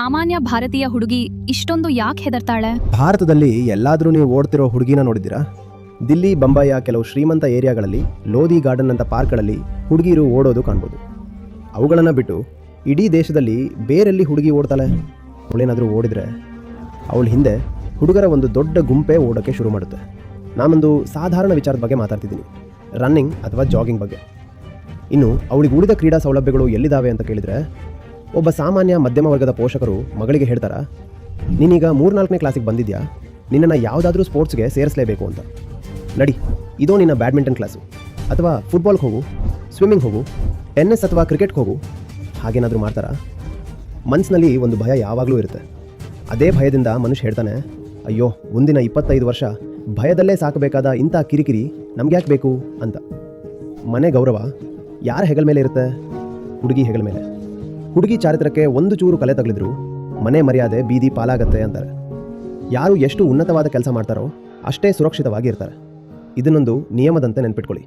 ಸಾಮಾನ್ಯ ಭಾರತೀಯ ಹುಡುಗಿ ಇಷ್ಟೊಂದು ಯಾಕೆ ಹೆದರ್ತಾಳೆ? ಭಾರತದಲ್ಲಿ ಎಲ್ಲಾದ್ರೂ ನೀವು ಓಡ್ತಿರೋ ಹುಡುಗಿನ ನೋಡಿದ್ದೀರಾ? ದಿಲ್ಲಿ, ಬೊಂಬಾಯಿಯ ಕೆಲವು ಶ್ರೀಮಂತ ಏರಿಯಾಗಳಲ್ಲಿ, ಲೋಧಿ ಗಾರ್ಡನ್ ಅಂತ ಪಾರ್ಕ್ಗಳಲ್ಲಿ ಹುಡುಗಿರು ಓಡೋದು ಕಾಣ್ಬೋದು. ಅವುಗಳನ್ನು ಬಿಟ್ಟು ಇಡೀ ದೇಶದಲ್ಲಿ ಬೇರೆಲ್ಲಿ ಹುಡುಗಿ ಓಡ್ತಾಳೆ? ಅವಳೇನಾದರೂ ಓಡಿದ್ರೆ ಅವಳ ಹಿಂದೆ ಹುಡುಗರ ಒಂದು ದೊಡ್ಡ ಗುಂಪೇ ಓಡೋಕ್ಕೆ ಶುರು ಮಾಡುತ್ತೆ. ನಾನೊಂದು ಸಾಧಾರಣ ವಿಚಾರದ ಬಗ್ಗೆ ಮಾತಾಡ್ತಿದ್ದೀನಿ, ರನ್ನಿಂಗ್ ಅಥವಾ ಜಾಗಿಂಗ್ ಬಗ್ಗೆ. ಇನ್ನು ಅವಳಿಗೆ ಉಳಿದ ಕ್ರೀಡಾ ಸೌಲಭ್ಯಗಳು ಎಲ್ಲಿದ್ದಾವೆ ಅಂತ ಕೇಳಿದರೆ, ಒಬ್ಬ ಸಾಮಾನ್ಯ ಮಧ್ಯಮ ವರ್ಗದ ಪೋಷಕರು ಮಗಳಿಗೆ ಹೇಳ್ತಾರಾ, ನೀನೀಗ 3-4ನೇ ಕ್ಲಾಸಿಗೆ ಬಂದಿದ್ಯಾ, ನಿನ್ನನ್ನು ಯಾವುದಾದ್ರೂ ಸ್ಪೋರ್ಟ್ಸ್ಗೆ ಸೇರಿಸಲೇಬೇಕು ಅಂತ. ನಡಿ, ಇದೋ ನಿನ್ನ ಬ್ಯಾಡ್ಮಿಂಟನ್ ಕ್ಲಾಸು, ಅಥವಾ ಫುಟ್ಬಾಲ್ಗೆ ಹೋಗು, ಸ್ವಿಮ್ಮಿಂಗ್ ಹೋಗು, ಟೆನ್ನಿಸ್ ಅಥವಾ ಕ್ರಿಕೆಟ್ಗೆ ಹೋಗು. ಹಾಗೇನಾದರೂ ಮಾಡ್ತಾರಾ? ಮನಸ್ಸಿನಲ್ಲಿ ಒಂದು ಭಯ ಯಾವಾಗಲೂ ಇರುತ್ತೆ. ಅದೇ ಭಯದಿಂದ ಮನುಷ್ಯ ಹೇಳ್ತಾನೆ, ಅಯ್ಯೋ ಮುಂದಿನ 25 ವರ್ಷ ಭಯದಲ್ಲೇ ಸಾಕಬೇಕಾದ ಇಂಥ ಕಿರಿಕಿರಿ ನಮ್ಗೆ ಯಾಕೆ ಬೇಕು ಅಂತ. ಮನೆ ಗೌರವ ಯಾರ ಹೆಗಲ ಮೇಲೆ ಇರುತ್ತೆ? ಹುಡುಗಿ ಹೆಗಲ ಮೇಲೆ. ಹುಡುಗಿ ಚಾರಿತ್ರಕ್ಕೆ ಒಂದು ಚೂರು ಕಲೆ ತಗಲಿದ್ರು ಮನೆ ಮರ್ಯಾದೆ ಬೀದಿ ಪಾಲಾಗತ್ತೆ ಅಂತಾರೆ. ಯಾರು ಎಷ್ಟು ಉನ್ನತವಾದ ಕೆಲಸ ಮಾಡ್ತಾರೋ ಅಷ್ಟೇ ಸುರಕ್ಷಿತವಾಗಿ ಇರ್ತಾರೆ. ಇದನ್ನೊಂದು ನಿಯಮದಂತೆ ನೆನ್ಪಿಟ್ಕೊಳ್ಳಿ.